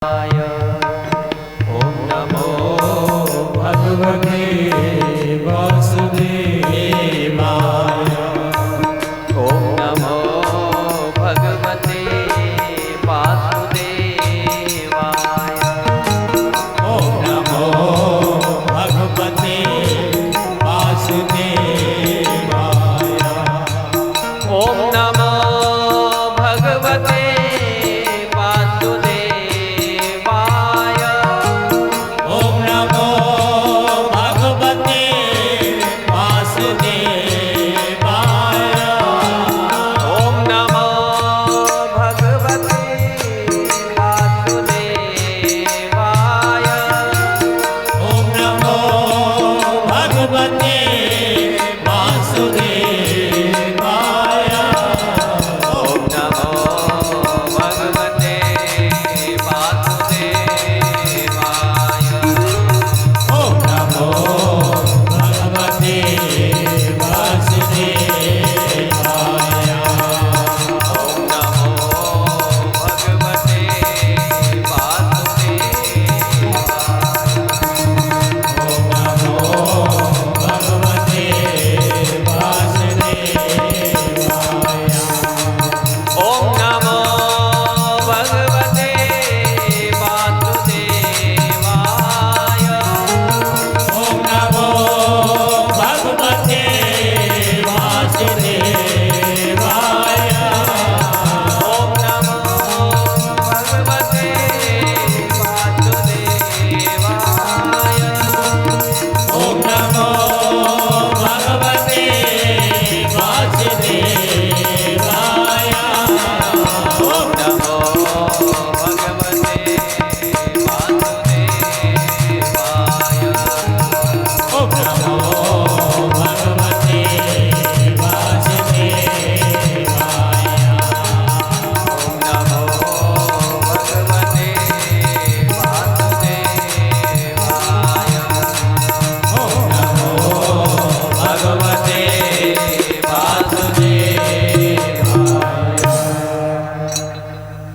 ओम नमो भगवते वासुदेवाय। ओम नमो भगवते वासुदेवाय। ओम नमो भगवते वासुदेवाय। ओम नमो भगवते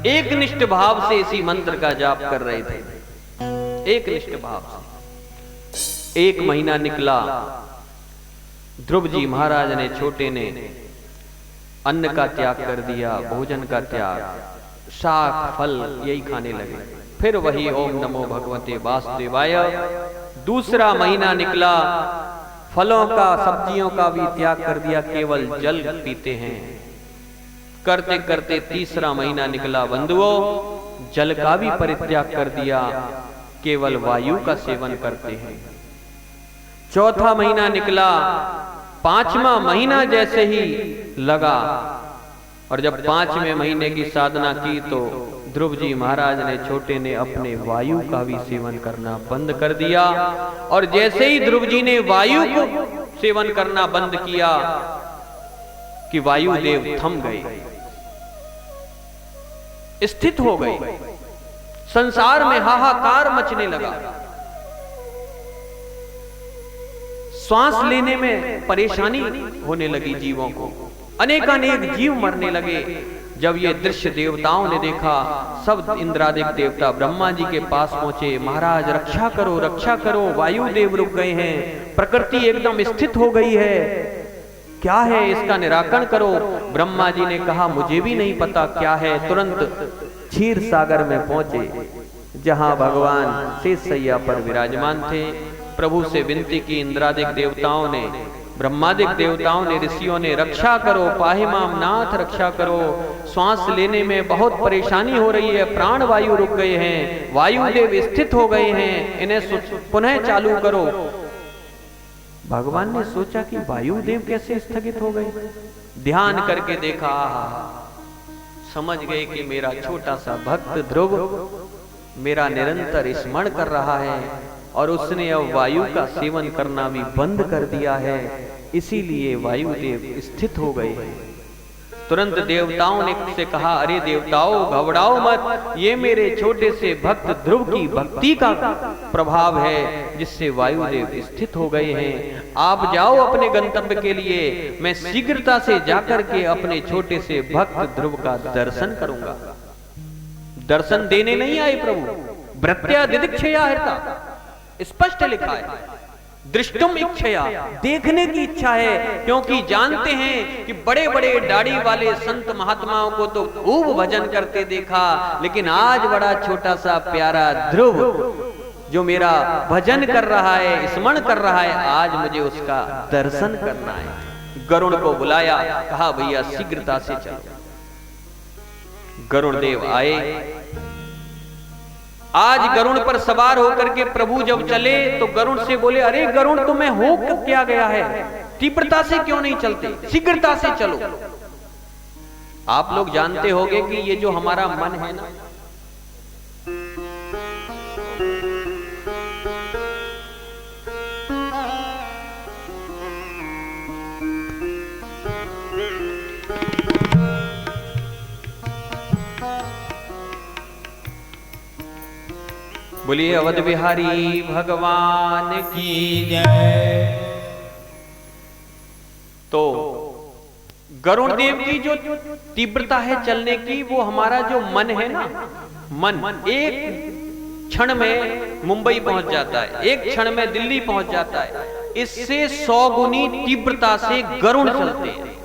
एकनिष्ठ भाव से इसी मंत्र का जाप कर रहे थे। एकनिष्ठ भाव से 1 महीना निकला। ध्रुव जी महाराज ने छोटे ने अन्न का त्याग कर दिया, भोजन का त्याग, शाक फल यही खाने लगे। फिर वही ओम नमो भगवते वासुदेवाय। दूसरा महीना निकला, फलों का सब्जियों का भी त्याग कर दिया, केवल जल पीते हैं। करते करते तीसरा महीना निकला बंधुओं, जल का भी परित्याग कर दिया, केवल वायु का सेवन करते हैं। चौथा महीना निकला, 5वां महीना जैसे ही लगा और जब 5वें महीने की साधना की तो ध्रुव जी महाराज ने छोटे ने अपने वायु का भी सेवन करना बंद कर दिया। और जैसे ही ध्रुव जी ने वायु को सेवन करना बंद किया कि वायुदेव थम गए, स्थित हो गए। संसार में हाहाकार मचने लगा। श्वास लेने में परेशानी होने लगी जीवों को, अनेकानेक जीव मरने लगे। जब ये दृश्य देवताओं ने देखा, सब इंद्रादिक देवता ब्रह्मा जी के पास पहुंचे। महाराज रक्षा करो, रक्षा करो, वायुदेव रुक गए हैं, प्रकृति एकदम स्थित हो गई है, क्या है इसका निराकरण करो। ब्रह्मा जी ने कहा मुझे भी नहीं पता क्या है। तुरंत क्षीर सागर में पहुंचे, जहां भगवान शेषशय्या पर विराजमान थे। प्रभु से विनती की इंद्रादिक देवताओं ने, ब्रह्मादिक देवताओं ने, ऋषियों ने, रक्षा करो, पाहिमाम नाथ रक्षा करो, श्वास लेने में बहुत परेशानी हो रही है, प्राण वायु रुक गए हैं, वायुदेव स्थित हो गए हैं, इन्हें पुनः चालू करो। भगवान ने सोचा कि वायुदेव कैसे स्थगित हो गए। ध्यान करके देखा, समझ गए कि मेरा छोटा सा भक्त ध्रुव मेरा निरंतर स्मरण कर रहा है और उसने अब वायु का सेवन करना भी बंद कर दिया है, इसीलिए वायुदेव स्थित हो गए। तुरंत देवताओं ने से कहा, अरे देवताओं घबराओ मत, ये मेरे छोटे से भक्त ध्रुव की भक्ति का प्रभाव है जिससे वायुदेव स्थित हो गए हैं। आप जाओ अपने गंतव्य के लिए, मैं शीघ्रता से जाकर के अपने छोटे से भक्त ध्रुव का दर्शन करूंगा। दर्शन देने नहीं आए प्रभु, वृत्त्या दिदिक्षया हृता, स्पष्ट लिखा है, दृष्टुम इच्छया, देखने की इच्छा है, क्योंकि जानते हैं कि बड़े बड़े दाढ़ी वाले संत महात्माओं को तो खूब भजन करते देखा, लेकिन आज बड़ा छोटा सा प्यारा ध्रुव जो मेरा भजन कर रहा है, स्मरण कर रहा है, आज मुझे उसका दर्शन करना है। गरुड़ को बुलाया, कहा भैया शीघ्रता से चलो। गरुड़ देव आए। आज गरुड़ पर सवार होकर के प्रभु जब चले तो गरुड़ से बोले, अरे गरुड़ तुम्हें हो क्या गया है, तीव्रता से क्यों नहीं चलते, शीघ्रता से चलो। आप लोग जानते होंगे कि ये जो हमारा मन है ना, बोलिए अवध बिहारी भगवान की जय। तो गरुड़ देव की जो तीव्रता है चलने की, वो हमारा जो मन है ना, मन एक क्षण में मुंबई पहुंच जाता है, एक क्षण में दिल्ली पहुंच जाता है, इससे 100 गुनी तीव्रता से गरुड़ चलते हैं।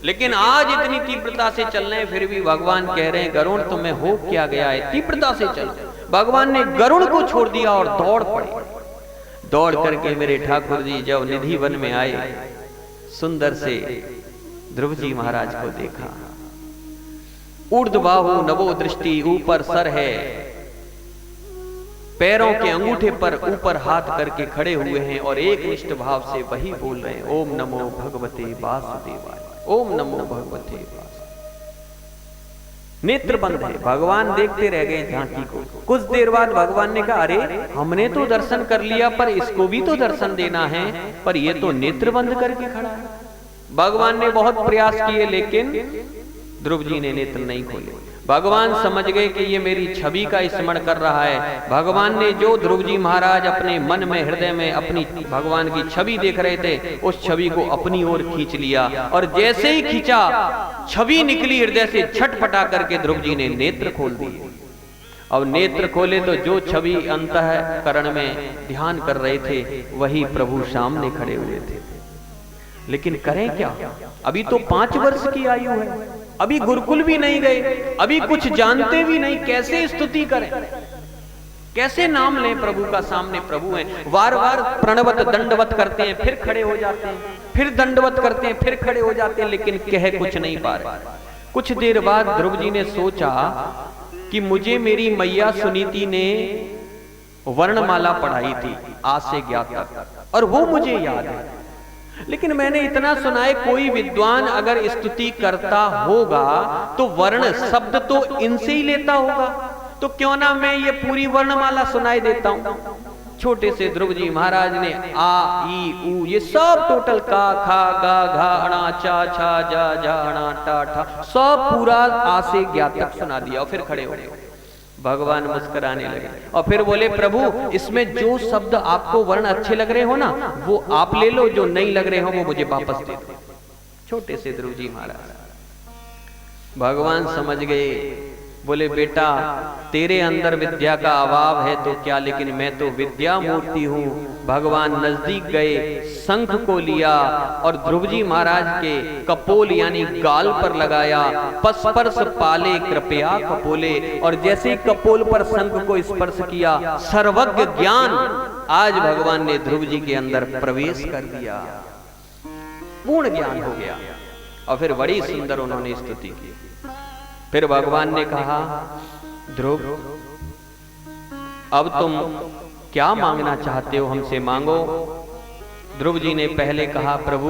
लेकिन आज इतनी तीव्रता से चल रहे हैं, फिर भी भगवान कह रहे हैं गरुड़ तुम्हें हो क्या गया है, तीव्रता से चल। भगवान ने गरुड़ को छोड़ दिया और दौड़ पड़े। दौड़ करके मेरे ठाकुर जी जब निधि वन में आए, सुंदर से ध्रुव जी महाराज को देखा। ऊर्ध्वबाहु नवो दृष्टि, ऊपर सर है, पैरों के अंगूठे पर ऊपर हाथ करके खड़े हुए हैं और एक निष्ठ भाव से वही बोल रहे हैं, ओम नमो भगवते वासुदेवाय, ओम नमो भगवते वासुदेवाय। नेत्र बंद है, भगवान देखते रह गए झांकी को। कुछ देर बाद भगवान ने कहा, अरे हमने तो दर्शन कर लिया, पर इसको भी तो दर्शन देना है, पर ये तो नेत्र बंद करके खड़ा है। भगवान ने बहुत प्रयास किए, लेकिन ध्रुव जी ने नेत्र नहीं खोले। भगवान समझ गए कि ये मेरी छवि का स्मरण कर रहा है। भगवान ने जो ध्रुव जी महाराज अपने मन में, हृदय में अपनी भगवान की छवि देख रहे थे, उस छवि को अपनी ओर खींच लिया, और जैसे ही खींचा छवि निकली हृदय से, छटपटा करके ध्रुव जी ने नेत्र खोल दिए। अब नेत्र खोले तो जो छवि अंतःकरण में ध्यान कर रहे थे, वही प्रभु सामने खड़े हुए थे। लेकिन करें क्या, अभी तो 5 वर्ष की आयु है, अभी गुरुकुल भी नहीं गए, अभी कुछ जानते भी नहीं, कैसे स्तुति करें, कैसे नाम लें प्रभु का। सामने प्रभु हैं, बार बार प्रणवत दंडवत करते हैं, फिर खड़े हो जाते हैं, फिर दंडवत करते हैं, फिर खड़े हो जाते हैं, लेकिन कह कुछ नहीं पा रहे। कुछ देर बाद ध्रुव जी ने सोचा कि मुझे मेरी मैया सुनीति ने वर्णमाला पढ़ाई थी आ से ज्ञात तक, और वो मुझे याद है, लेकिन मैंने इतना सुना है कोई विद्वान अगर स्तुति करता होगा तो वर्ण शब्द तो इनसे ही लेता होगा, तो क्यों ना मैं ये पूरी वर्णमाला सुनाई देता हूं। छोटे से ध्रुव जी महाराज ने आ ई उ ये सब टोटल का खा गा घा अणा चा छा जा जा अणा टा ठा सब पूरा आ से ज्ञात तक सुना दिया, और फिर खड़े हो गए। भगवान मुस्कुराने लगे और फिर बोले, प्रभु इसमें जो शब्द आपको वर्ण अच्छे लग रहे हो ना, वो आप ले लो, जो नहीं लग रहे हो वो मुझे वापस दे दो। छोटे से ध्रुव जी महाराज। भगवान समझ गए, बोले बेटा तेरे अंदर विद्या का अभाव है तो क्या, लेकिन मैं तो विद्या मूर्ति हूँ। भगवान नजदीक गए, शंख को लिया और ध्रुव जी महाराज के कपोल यानी गाल पर लगाया। पस्पर्श पाले कृपया कपोले, और जैसे ही कपोल पर शंख को स्पर्श किया, सर्वज्ञ ज्ञान आज भगवान ने ध्रुव जी के अंदर प्रवेश कर दिया, पूर्ण ज्ञान हो गया। और फिर बड़ी सुंदर उन्होंने स्तुति की। फिर भगवान ने कहा, ध्रुव अब तुम क्या मांगना चाहते हो, हमसे मांगो। ध्रुव जी ने पहले कहा, प्रभु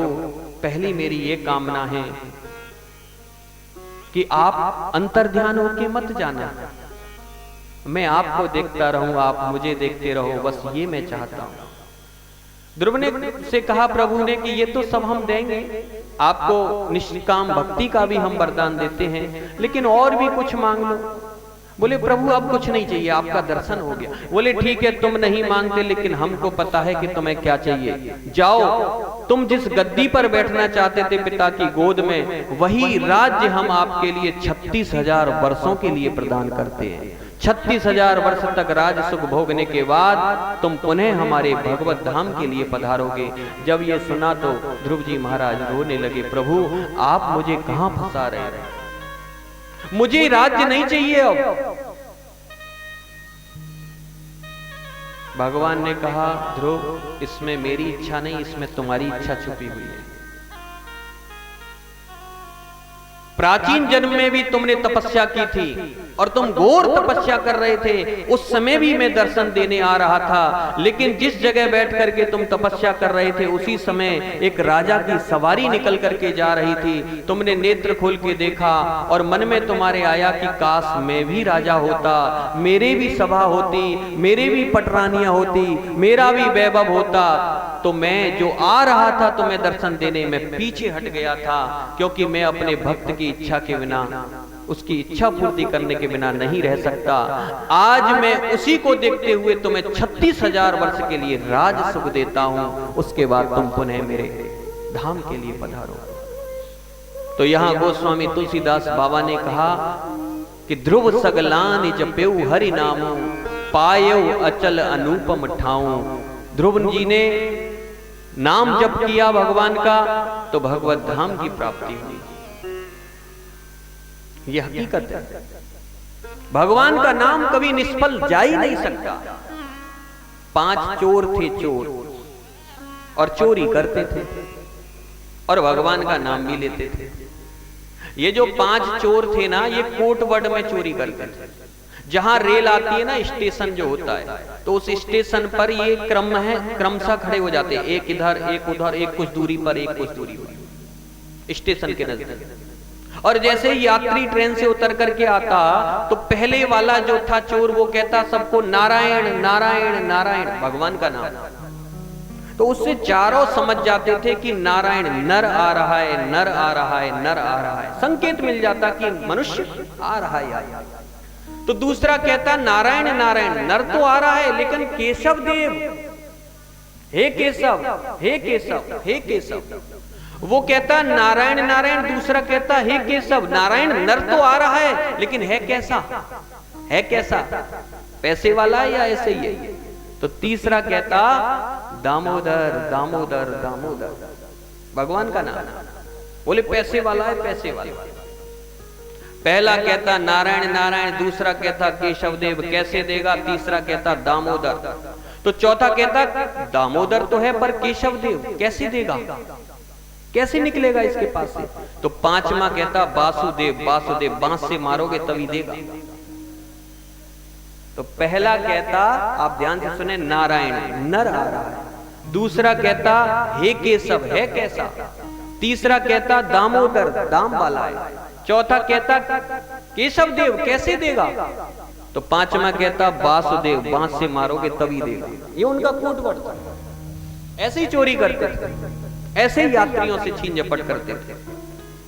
पहली मेरी ये कामना है कि आप अंतर्ध्यान होके मत जाना, मैं आपको देखता रहूं, आप मुझे देखते रहो, बस ये मैं चाहता हूं। ध्रुव ने से कहा प्रभु ने कि ये तो सब हम देंगे, आपको निष्काम भक्ति का भी हम वरदान देते हैं, लेकिन और भी कुछ मांग लो। बोले प्रभु अब कुछ नहीं चाहिए, आपका दर्शन हो गया। बोले ठीक है, तुम नहीं मांगते, लेकिन हमको पता है कि तुम्हें क्या चाहिए। जाओ, तुम जिस गद्दी पर बैठना चाहते थे पिता की गोद में, वही राज्य हम आपके लिए 36,000 वर्षों के लिए प्रदान करते हैं। 36,000 वर्ष तक राज सुख भोगने के बाद तुम पुनः हमारे भगवत धाम के लिए पधारोगे। जब ये सुना तो ध्रुव जी महाराज रोने लगे, प्रभु आप मुझे कहां फंसा रहे हैं, मुझे राज्य नहीं चाहिए अब। भगवान ने कहा, ध्रुव इसमें मेरी इच्छा नहीं, इसमें तुम्हारी इच्छा छुपी हुई है। प्राचीन जन्म में भी तुमने तपस्या की थी और तुम घोर तपस्या कर रहे थे, उस समय भी मैं दर्शन देने आ रहा था, लेकिन जिस जगह बैठ करके तुम तपस्या कर रहे थे उसी समय एक राजा की सवारी निकल करके जा रही थी। तुमने नेत्र खोल के देखा और मन में तुम्हारे आया कि काश मैं भी राजा होता, मेरे भी सभा होती, मेरे भी पटरानियां होती, मेरा भी वैभव होता। तो मैं जो आ रहा था तुम्हें दर्शन देने में पीछे हट गया था, क्योंकि मैं अपने भक्त की इच्छा के बिना, उसकी इच्छा पूर्ति करने के बिना नहीं रह सकता। आज मैं उसी को देखते हुए तुम्हें 36,000 वर्ष के लिए राज सुख देता हूं, उसके बाद तुम पुनः मेरे धाम के लिए पधारो। तो यहां गोस्वामी तुलसीदास बाबा ने कहा कि ध्रुव सगलान जपेऊ हरि नामो, पायो अचल अनुपम ठाऊ। ध्रुव जी ने नाम जप किया भगवान का तो भगवत धाम की प्राप्ति हुई। यह हकीकत है, भगवान का नाम कभी निष्फल जा ही नहीं सकता। 5 चोर थे, चोर, और चोरी करते थे और भगवान का नाम भी लेते थे। ये जो 5 चोर थे ना, ये कोटवड में चोरी करते थे। जहां रेल आती है ना, स्टेशन जो होता है, तो उस स्टेशन पर ये क्रम है, क्रमशः खड़े हो जाते हैं, एक इधर एक उधर, एक कुछ दूरी पर, एक कुछ दूरी पर, स्टेशन के नजदीक। और जैसे ही यात्री ट्रेन से उतर करके आता तो पहले वाला जो था चोर, वो कहता सबको नारायण नारायण नारायण, भगवान का नाम। तो उससे चारों समझ जाते थे कि नारायण, नर आ रहा है, नर आ रहा है, नर आ रहा है, संकेत मिल जाता कि मनुष्य आ रहा है। तो दूसरा कहता नारायण नारायण, नर तो आ रहा है, लेकिन केशव देव, हे केशव, हे केशव, हे केशव। वो कहता नारायण नारायण, दूसरा कहता हे केशव, नारायण नर तो आ रहा है, लेकिन है कैसा, है कैसा, पैसे वाला या ऐसे ही है। तो तीसरा कहता दामोदर दामोदर दामोदर, भगवान का नाम। बोले पैसे वाला है, पैसे वाला। पहला कहता नारायण नारायण, दूसरा कहता केशव देव, कैसे देगा, तीसरा कहता दामोदर। तो चौथा कहता दामोदर तो है पर केशव देव कैसे देगा, कैसे निकलेगा इसके पास से। तो पांचवा कहता वासुदेव, वासुदेव बांस से मारोगे तभी देगा। तो पहला कहता, आप ध्यान से सुने, नारायण नर आ रहा है। दूसरा कहता हे केशव, है कैसा। तीसरा कहता दामोदर, दाम वाला है। चौथा कहता केशव देव, कैसे देगा। तो पांचवा कहता वासुदेव, बांस से मारोगे तभी देगा। ये उनका कोटवड था। ऐसे ही चोरी करते थे, ऐसे ही यात्रियों से छीन झपट करते थे,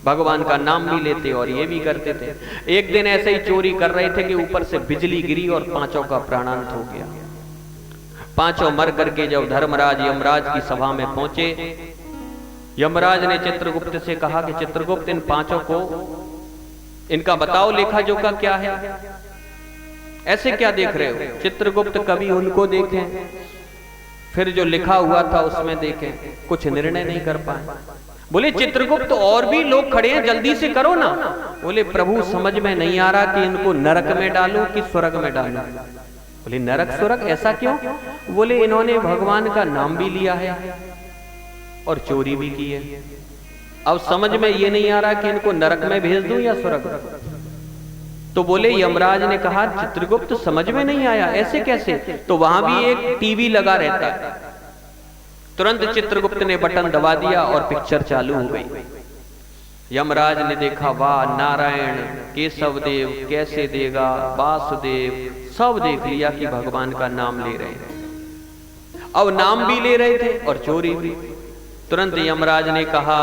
भगवान का नाम भी लेते और ये भी करते थे। एक दिन ऐसे ही चोरी कर रहे थे कि ऊपर से बिजली गिरी और पांचों का प्राणांत हो गया। पांचों मर करके जब धर्मराज यमराज की सभा में पहुंचे, यमराज ने चित्रगुप्त से कहा कि चित्रगुप्त, इन पांचों को इनका बताओ लेखा जोखा क्या है, ऐसे क्या देख रहे हो। चित्रगुप्त कभी उनको देखें, फिर जो लिखा हुआ था उसमें देखें, कुछ निर्णय नहीं कर पाए। बोले चित्रगुप्त और भी लोग खड़े हैं, जल्दी से करो ना। बोले प्रभु समझ में नहीं आ रहा कि इनको नरक में डालूं कि स्वर्ग में डालूं। बोले नरक स्वर्ग ऐसा क्यों। बोले इन्होंने भगवान का नाम भी लिया है और चोरी भी की है, अब समझ में ये नहीं आ रहा कि इनको नरक में भेज दूं या स्वर्ग। तो बोले यमराज ने कहा चित्रगुप्त समझ में नहीं आया, ऐसे कैसे। तो वहां भी एक टीवी लगा रहता है। तुरंत चित्रगुप्त ने बटन दबा दिया और पिक्चर चालू हो गई। यमराज ने देखा, वाह नारायण, केशव देव, कैसे देगा, वासुदेव, सब देख लिया कि भगवान का नाम ले रहे हैं। अब नाम भी ले रहे थे और चोरी भी। तुरंत यमराज ने कहा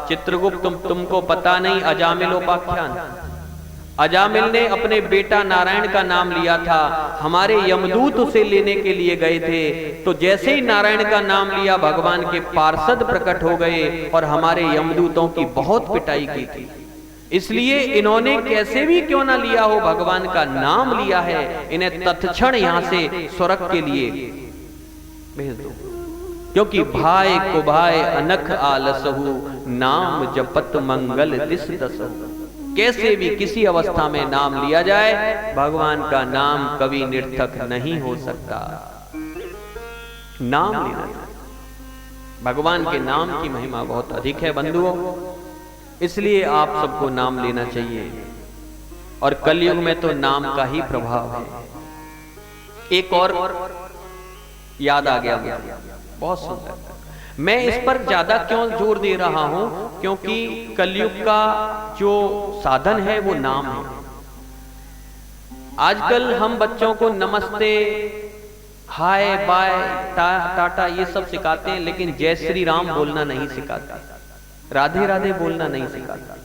चित्रगुप्त तुमको पता नहीं अजामिलोपाख्यान, अजामिल ने अपने बेटा नारायण का नाम लिया था। हमारे यमदूत उसे लेने के लिए गए थे, तो जैसे ही नारायण का नाम लिया भगवान के पार्षद प्रकट हो गए और हमारे यमदूतों की बहुत पिटाई की थी। इसलिए इन्होंने कैसे भी क्यों ना लिया हो, भगवान का नाम लिया है, इन्हें तत्क्षण यहां से स्वर्ग के लिए भेज दो, क्योंकि भाई को भाई अनख आलसहु, नाम जपत मंगल दिस दसहु। कैसे भी किसी अवस्था में नाम लिया जाए, भगवान का नाम कभी निर्थक नहीं हो सकता। नाम लेना चाहिए। भगवान के नाम की महिमा बहुत अधिक है बंधुओं, इसलिए आप सबको नाम लेना चाहिए। और कलयुग में तो नाम का ही प्रभाव है। एक और याद आ गया मुझे, बहुत सुंदर। मैं इस पर ज्यादा क्यों जोर दे रहा हूं, क्योंकि कलयुग का जो साधन है वो नाम है। आजकल हम बच्चों को नमस्ते, हाय, बाय, टाटा ये सब सिखाते हैं, लेकिन जय श्री राम बोलना नहीं सिखाते, राधे राधे बोलना नहीं सिखाता।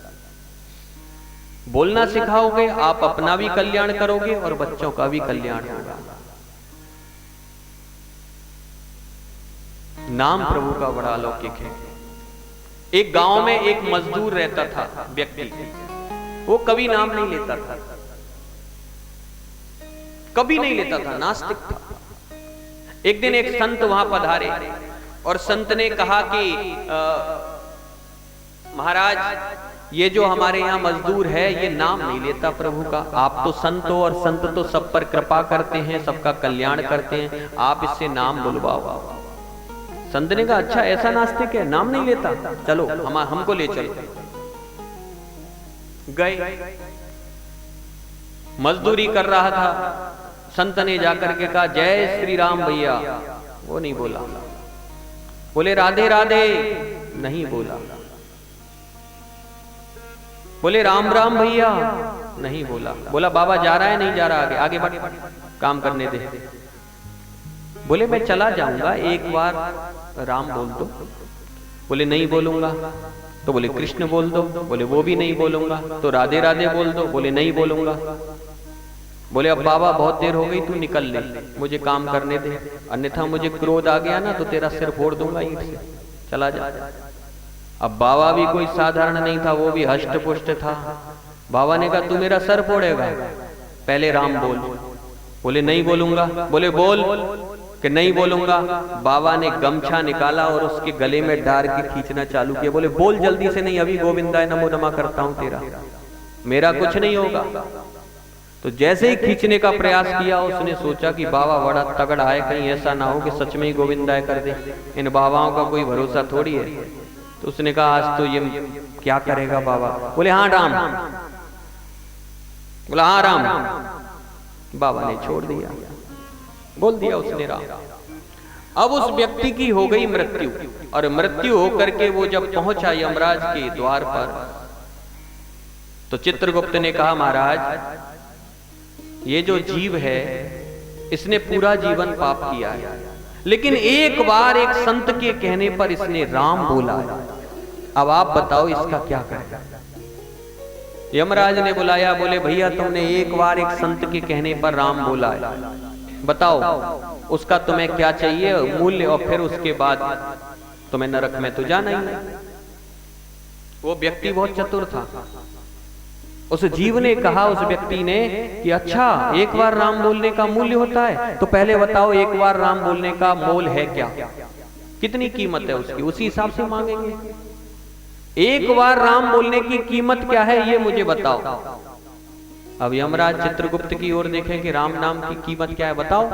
बोलना सिखाओगे आप अपना भी कल्याण करोगे और बच्चों का भी कल्याण होगा। नाम प्रभु का बड़ा अलौकिक है। एक गांव में एक मजदूर रहता था व्यक्ति, वो कभी नाम नहीं लेता था, कभी नहीं लेता था, नास्तिक था। एक दिन एक संत वहां पधारे और संत ने कहा कि महाराज ये जो हमारे यहाँ मजदूर है ये नाम नहीं लेता प्रभु का, आप तो संत हो और संत तो सब पर कृपा करते हैं, सबका कल्याण करते हैं, आप इससे नाम बुलवाओ। संत ने कहा अच्छा ऐसा नास्तिक है, नाम नहीं लेता, चलो हमको ले चलो। गए, मजदूरी कर रहा था, संत ने जाकर के कहा जय श्री राम भैया, वो नहीं बोला। बोले राधे राधे, नहीं बोला। बोले राम राम भैया, नहीं बोला। बोला बाबा जा रहा है, नहीं जा रहा, आगे आगे बढ़, काम करने दे। बोले मैं चला जाऊंगा, एक बार राम बोल दो। बोले नहीं बोलूंगा। तो बोले कृष्ण बोल दो। बोले वो भी नहीं बोलूंगा। तो राधे राधे बोल दो। बोले नहीं बोलूंगा। बोले अब बाबा बहुत देर हो गई, तू निकल ले, मुझे काम करने दे, अन्यथा मुझे क्रोध आ गया ना तो तेरा सिर फोड़ दूंगा ईंट से, चला जा। अब बाबा भी कोई साधारण नहीं था, वो भी हष्ट पुष्ट था। बाबा ने कहा तू मेरा सर फोड़ेगा, पहले राम बोल। बोले नहीं बोलूंगा। बोले बोल, कि नहीं बोलूंगा। बाबा ने गमछा निकाला और उसके गले में डाल के खींचना चालू किया। बोले बोल जल्दी से, नहीं अभी गोविंदाय नमो नमः करता हूं तेरा, मेरा कुछ नहीं होगा। तो जैसे ही खींचने का प्रयास किया, उसने सोचा कि बाबा बड़ा तगड़ा है, कहीं ऐसा ना हो कि सच में ही गोविंदाय कर दे, इन बाबाओं का कोई भरोसा थोड़ी है। तो उसने कहा आज तो ये क्या करेगा बाबा। बोले हाँ राम। बोला हाँ राम। बाबा ने छोड़ दिया, बोल दिया उसने राम। अब उस व्यक्ति की हो गई मृत्यु, और मृत्यु होकर के वो जब पहुंचा यमराज के द्वार पर, तो चित्रगुप्त ने कहा महाराज ये जो जीव है इसने पूरा जीवन पाप किया है, लेकिन एक बार एक संत के कहने पर इसने राम बोला है, अब आप बताओ इसका क्या करें। यमराज ने बुलाया, बोले भैया तुमने एक बार एक संत के कहने पर राम बोला है, बताओ उसका तुम्हें क्या चाहिए मूल्य, और फिर उसके बाद तुम्हें नरक में तो जाना ही नहीं। वो व्यक्ति बहुत चतुर था। उस जीव ने कहा उस व्यक्ति ने कि अच्छा एक बार राम बोलने का मूल्य होता है, तो पहले बताओ एक बार राम बोलने का मोल है क्या, कितनी कीमत है उसकी, उसी हिसाब से मांगेंगे। एक बार राम बोलने की कीमत क्या है ये मुझे बताओ। अब यमराज चित्रगुप्त की ओर देखें कि राम नाम की कीमत क्या है, बताओ।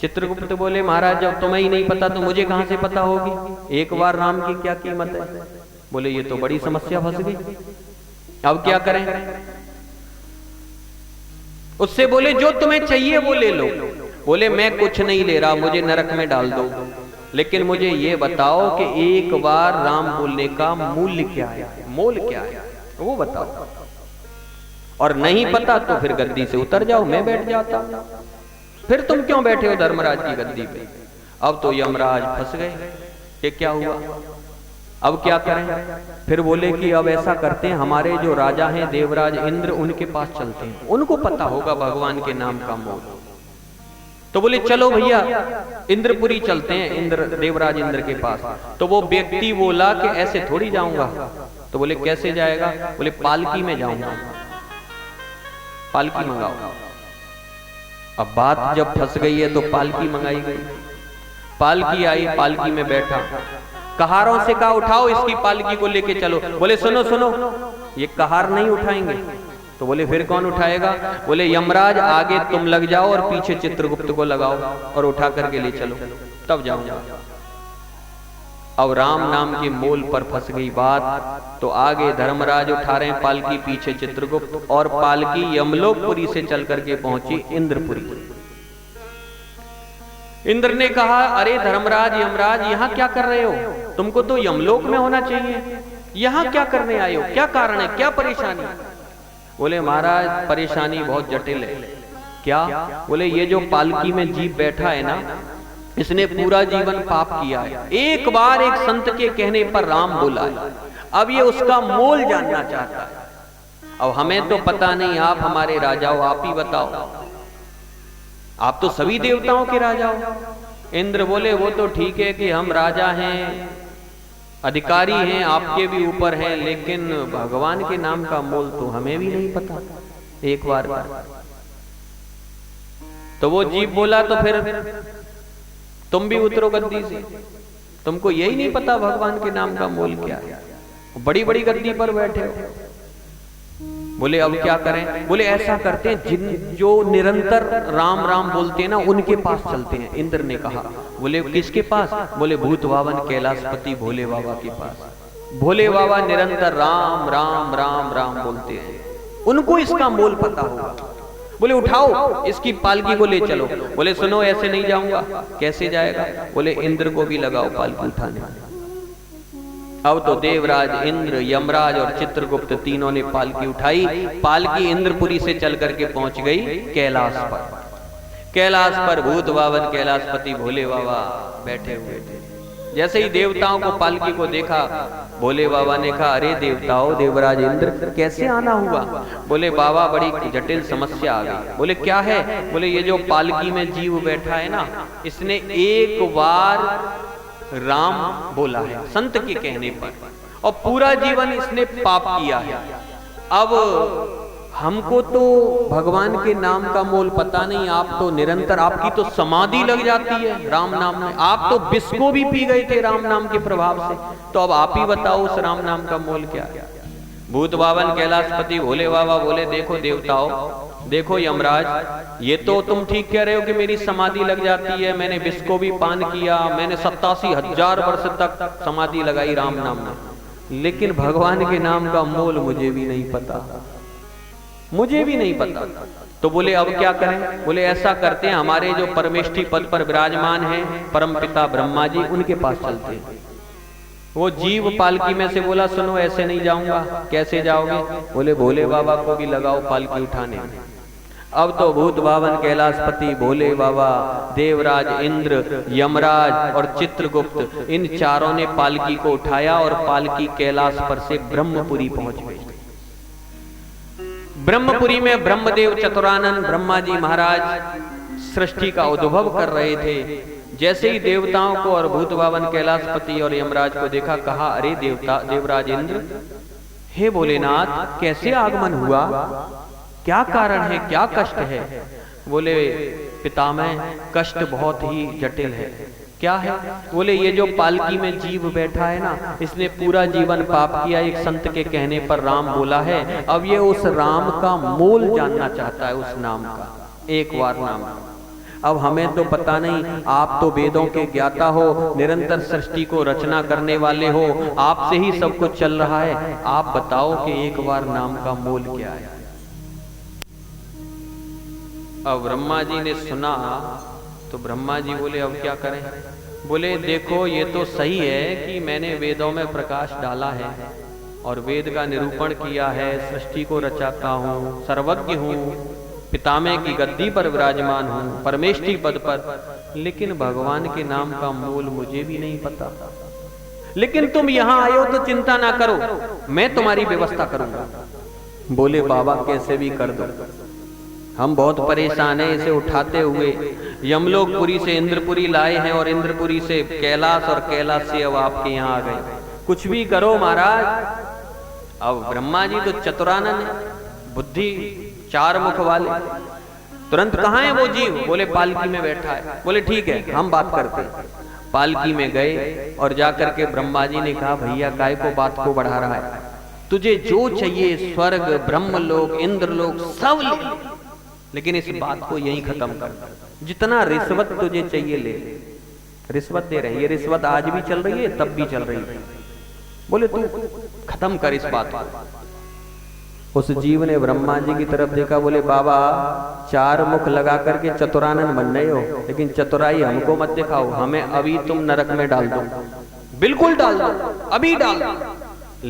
चित्रगुप्त बोले महाराज जब तुम्हें ही नहीं पता तो मुझे कहां से पता होगी, एक बार राम की क्या कीमत है। बोले ये तो बड़ी समस्या फंस गई, अब क्या करें। उससे बोले जो तुम्हें चाहिए वो ले लो। बोले मैं कुछ नहीं ले रहा, मुझे नरक में डाल दो, लेकिन मुझे ये बताओ कि एक बार राम बोलने का मूल्य क्या है, मोल क्या है, वो बताओ। और नहीं पता तो फिर गद्दी से उतर जाओ, मैं बैठ जाता हूं, फिर तुम क्यों बैठे हो धर्मराज की गद्दी पे। अब तो यमराज फंस गए कि क्या हुआ। अब क्या करें? फिर बोले कि अब ऐसा करते हैं, हमारे जो राजा हैं देवराज इंद्र, उनके पास चलते हैं, उनको पता होगा भगवान के नाम का मोल। तो बोले चलो भैया इंद्रपुरी चलते हैं, इंद्र देवराज इंद्र के पास। तो वो व्यक्ति बोला कि ऐसे थोड़ी जाऊंगा। तो बोले कैसे जाएगा? बोले पालकी में जाऊंगा, पालकी मंगाओ। अब बात जब फंस गई है तो पालकी मंगाई गई, पालकी आई, पालकी में बैठा, कहारों से कहा उठाओ इसकी पालकी को लेके चलो। बोले सुनो सुनो, ये कहार नहीं उठाएंगे। तो बोले फिर कौन उठाएगा? बोले यमराज आगे तुम लग जाओ और पीछे चित्रगुप्त को लगाओ और उठा करके ले चलो, तब जाऊंगा। अब राम नाम के मोल पर फंस गई बात। तो आगे धर्मराज उठा रहे हैं पालकी, पीछे चित्रगुप्त, और पालकी यमलोकपुरी से चल करके पहुंची इंद्रपुरी। इंद्र ने कहा अरे धर्मराज यमराज यहाँ क्या कर रहे हो? तुमको तो यमलोक में होना चाहिए, यहाँ क्या करने आए हो? क्या कारण है, क्या परेशानी? बोले महाराज परेशानी बहुत जटिल है। क्या? बोले ये जो पालकी में जीव बैठा है ना, इसने पूरा जीवन पाप किया है, एक बार एक संत के कहने पर राम बोला है, अब ये उसका मोल जानना चाहता है। अब हमें तो पता नहीं, आप हमारे राजा हो, आप ही बताओ, आप तो सभी देवताओं के राजा हो। इंद्र बोले वो तो ठीक है कि हम राजा हैं, अधिकारी हैं, आपके भी ऊपर हैं, लेकिन भगवान के नाम का मोल तो हमें भी नहीं पता, एक बार का। तो वो जीव बोला तो फिर तुम भी उतरो गद्दी से, तुमको यही नहीं पता भगवान के नाम का मोल क्या है, बड़ी बड़ी गद्दी पर बैठे हो। बोले अब क्या करें? बोले ऐसा करते हैं, जिन जो निरंतर राम राम बोलते हैं ना, उनके पास चलते हैं। इंद्र ने कहा। बोले किसके पास? बोले भूत बावन कैलाशपति भोले बाबा के पास। भोले बाबा निरंतर राम राम राम राम बोलते हैं, उनको इसका मोल पता होगा। बोले उठाओ इसकी पालकी को ले चलो। बोले सुनो ऐसे नहीं जाऊंगा। कैसे जाएगा? बोले इंद्र को भी लगाओ पालकी उठाने। अब तो देवराज इंद्र, यमराज और चित्रगुप्त तीनों ने पालकी उठाई। पालकी इंद्रपुरी से चल करके पहुंच गई कैलाश पर। कैलाश पर भूत बावन कैलाशपति भोले बाबा बैठे हुए थे। जैसे ही देवताओं को पालकी को देखा, भोले बाबा ने कहा अरे देवताओं, देवराज इंद्र कैसे आना हुआ? बोले बाबा बड़ी जटिल समस्या आ गई। बोले क्या है? बोले ये जो पालकी में जीव बैठा है ना, इसने एक बार राम बोला है संत के कहने पर, और पूरा जीवन इसने पाप किया है। अब हमको तो भगवान के नाम का मोल पता नहीं, आप तो निरंतर, आपकी तो समाधि लग जाती है राम नाम में, आप तो विष को भी पी गए थे राम नाम के प्रभाव से। तो अब आप ही बताओ उस राम नाम का मोल क्या है? भूत बावन कैलाशपति भोले बाबा बोले देखो देवताओं, देखो यमराज, ये तो तुम ठीक कह रहे हो कि मेरी समाधि लग जाती है, मैंने विष को भी पान किया, मैंने 87,000 वर्ष तक समाधि लगाई राम नाम में, लेकिन भगवान के नाम का मोल मुझे भी नहीं पता, मुझे भी नहीं पता। तो बोले अब क्या करें? बोले ऐसा करते हैं, हमारे जो परमेष्ठी पद पर विराजमान हैं परमपिता ब्रह्मा जी, उनके पास चलते हैं। वो जीव पालकी में से बोला सुनो ऐसे नहीं जाऊंगा। कैसे जाओगे? बोले भोले बाबा को भी लगाओ पालकी उठाने। अब तो भूत बावन कैलाशपति भोले बाबा, देवराज इंद्र, यमराज और चित्रगुप्त, इन चारों ने पालकी को उठाया और पालकी कैलाश पर से ब्रह्मपुरी पहुंच गई। ब्रह्मपुरी में ब्रह्मदेव चतुरानंद ब्रह्मा जी महाराज सृष्टि का उद्भव कर रहे थे। जैसे ही देवताओं को और भूत बावन कैलाशपति और यमराज को देखा, कहा अरे देवता देवराज इंद्र, हे भोलेनाथ कैसे आगमन हुआ, क्या कारण है, क्या कष्ट है? बोले पितामह कष्ट बहुत ही जटिल है। क्या है? बोले ये जो पालकी में जीव बैठा है ना, इसने पूरा जीवन पाप किया, एक संत के कहने पर राम बोला है, अब ये उस राम का मोल जानना चाहता है, उस नाम का, एक बार नाम। अब हमें तो पता नहीं, आप तो वेदों के ज्ञाता हो, निरंतर सृष्टि को रचना करने वाले हो, आपसे ही सब कुछ चल रहा है, आप बताओ कि एक बार नाम का मोल क्या है? अब ब्रह्मा जी ने सुना तो ब्रह्मा जी बोले अब क्या करें? बोले देखो ये तो सही है कि मैंने वेदों में प्रकाश डाला है और वेद का निरूपण किया है, सृष्टि को रचाता हूँ, सर्वज्ञ हूँ, पितामह की गद्दी पर विराजमान हूँ, परमेष्ठी पद पर, लेकिन भगवान के नाम का मोल मुझे भी नहीं पता। लेकिन तुम यहां आए हो तो चिंता ना करो, मैं तुम्हारी व्यवस्था करूंगा। बोले बाबा कैसे भी कर दो, हम बहुत परेशान हैं इसे उठाते हुए। यमलोकपुरी से इंद्रपुरी लाए हैं और इंद्रपुरी से कैलाश और कैलाश से अब आपके यहाँ आ गए, कुछ भी करो महाराज। अब ब्रह्मा जी तो चतुरानन है, बुद्धि चार मुख वाले, तुरंत कहाँ है वो जीव? बोले पालकी में बैठा है। बोले ठीक है हम बात करते हैं। पालकी में गए और जाकर के ब्रह्मा जी ने कहा भैया काय को बात को बढ़ा रहा है, तुझे जो चाहिए स्वर्ग ब्रह्मलोक इंद्रलोक सब ले, लेकिन इस बात को यहीं खत्म कर, जितना रिश्वत तुझे चाहिए ले। रिश्वत दे रहे हैं, ये रिश्वत आज भी चल रही है तब भी चल रही है। बोले तू खत्म कर इस बात को। उस जीव ने ब्रह्मा जी की तरफ देखा, बोले बाबा चार मुख लगा करके चतुरानन बन रहे हो, लेकिन चतुराई हमको मत दिखाओ, हमें अभी तुम नरक में डाल दो, बिल्कुल डाल दो, अभी डाल दो,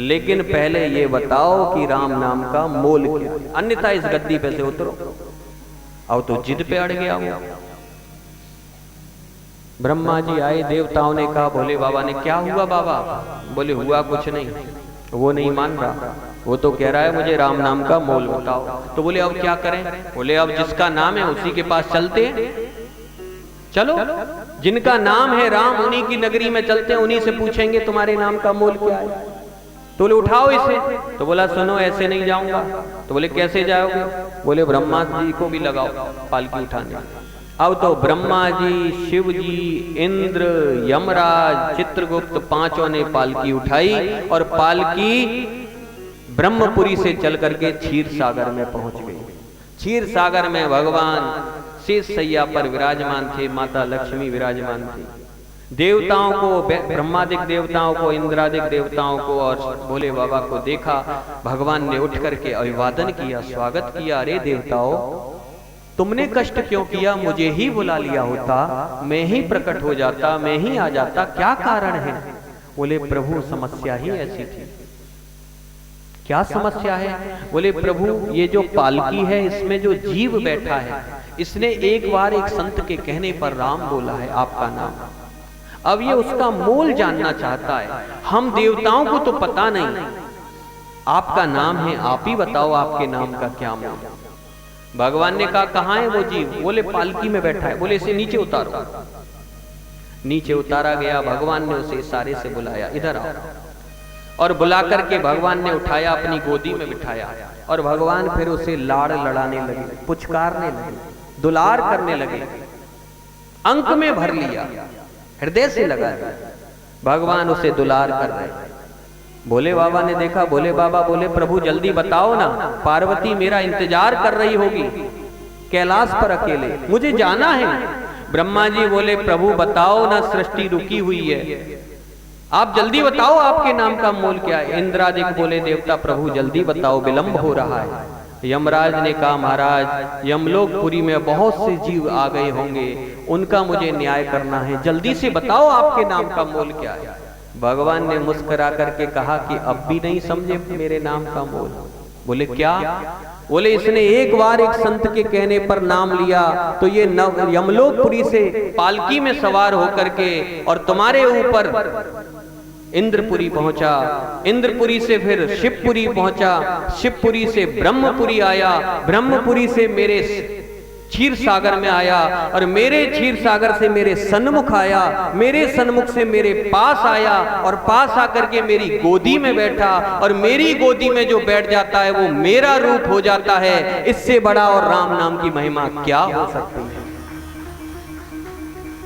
लेकिन पहले ये बताओ कि राम नाम का मोल क्या है, अन्यथा इस गद्दी पे से उतरो। अब तो जिद पे अड़ गया वो। ब्रह्मा जी आए, देवताओं ने कहा भोले बाबा ने क्या हुआ बाबा? बोले हुआ कुछ नहीं, वो नहीं मान रहा, वो तो कह रहा है मुझे राम नाम का मोल बताओ। तो बोले अब क्या करें? बोले अब जिसका नाम है उसी के पास चलते हैं, चलो जिनका नाम है राम उन्हीं की नगरी में चलते हैं, उन्हीं से पूछेंगे तुम्हारे नाम का मोल क्या है। तो बोले उठाओ इसे। तो बोला सुनो ऐसे नहीं जाऊंगा। तो बोले कैसे जाओगे? बोले ब्रह्मा जी को भी लगाओ पालकी उठाने। अब तो ब्रह्मा जी शिव जी इंद्र यमराज चित्रगुप्त पांचों ने पालकी उठाई और पालकी ब्रह्मपुरी से चल करके क्षीर सागर में पहुंच गई। क्षीर सागर में भगवान शेष सैया पर विराजमान थे, माता लक्ष्मी विराजमान थी। देवताओं को, ब्रह्मादिक देवताओं को, इंद्रादिक देवताओं को और भोले बाबा को देखा। भगवान ने उठ करके अभिवादन किया, स्वागत किया। अरे देवताओं तुमने कष्ट क्यों किया? मुझे ही बुला लिया होता, मैं ही प्रकट हो जाता, मैं ही आ जाता, क्या कारण है? बोले प्रभु समस्या ही ऐसी थी। क्या समस्या है? बोले प्रभु ये जो पालकी है इसमें जो जीव बैठा है, इसने एक बार एक संत के कहने पर राम बोला है आपका नाम, अब ये उसका मोल जानना चाहता है। हम देवताओं को तो पता नहीं, आपका नाम है, आप ही बताओ आपके नाम का क्या मोल। भगवान ने कहा कहाँ है वो जीव? बोले पालकी में बैठा है। बोले इसे नीचे उतारो। नीचे उतारा गया। भगवान ने उसे इशारे से बुलाया, इधर आओ। और बुला करके भगवान ने उठाया, अपनी गोदी में बिठाया और भगवान फिर उसे लाड़ लड़ाने लगे, पुचकारने लगे, दुलार करने लगे, अंक में भर लिया, हृदय से लगा दिया। भगवान उसे दुलार कर रहे। भोले बाबा ने देखा। भोले बाबा बोले प्रभु जल्दी बताओ ना, पार्वती मेरा इंतजार कर रही होगी कैलाश पर अकेले, मुझे जाना है। ब्रह्मा जी बोले प्रभु बताओ ना, सृष्टि रुकी हुई है, आप जल्दी बताओ आपके नाम का मोल क्या है। इंद्रादिक बोले देवता प्रभु जल्दी बताओ, विलंब हो रहा है। यमराज ने कहा महाराज यमलोकपुरी में बहुत से जीव आ गए होंगे, उनका मुझे न्याय करना है, जल्दी से बताओ आपके नाम का मोल क्या है। भगवान ने मुस्कुरा करके कहा कि अब भी नहीं समझे मेरे नाम का मोल? बोले क्या? बोले इसने एक बार एक संत के कहने पर नाम लिया तो ये यमलोकपुरी से पालकी में सवार होकर के और तुम्हारे ऊपर इंद्रपुरी पहुंचा, इंद्रपुरी से फिर शिवपुरी पहुंचा, शिवपुरी से ब्रह्मपुरी आया, ब्रह्मपुरी से मेरे क्षीर सागर में आया और मेरे क्षीर सागर से मेरे सन्मुख आया, मेरे सन्मुख से मेरे पास आया और पास आकर के मेरी गोदी में बैठा और मेरी गोदी में जो बैठ जाता है वो मेरा रूप हो जाता है। इससे बड़ा और राम नाम की महिमा क्या हो सकती है?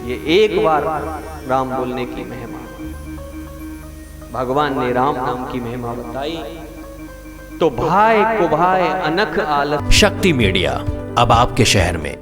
ये एक बार राम बोलने की महिमा, भगवान ने राम नाम की महिमा बताई तो भाई को भाई अनख आलस। शक्ति मीडिया अब आपके शहर में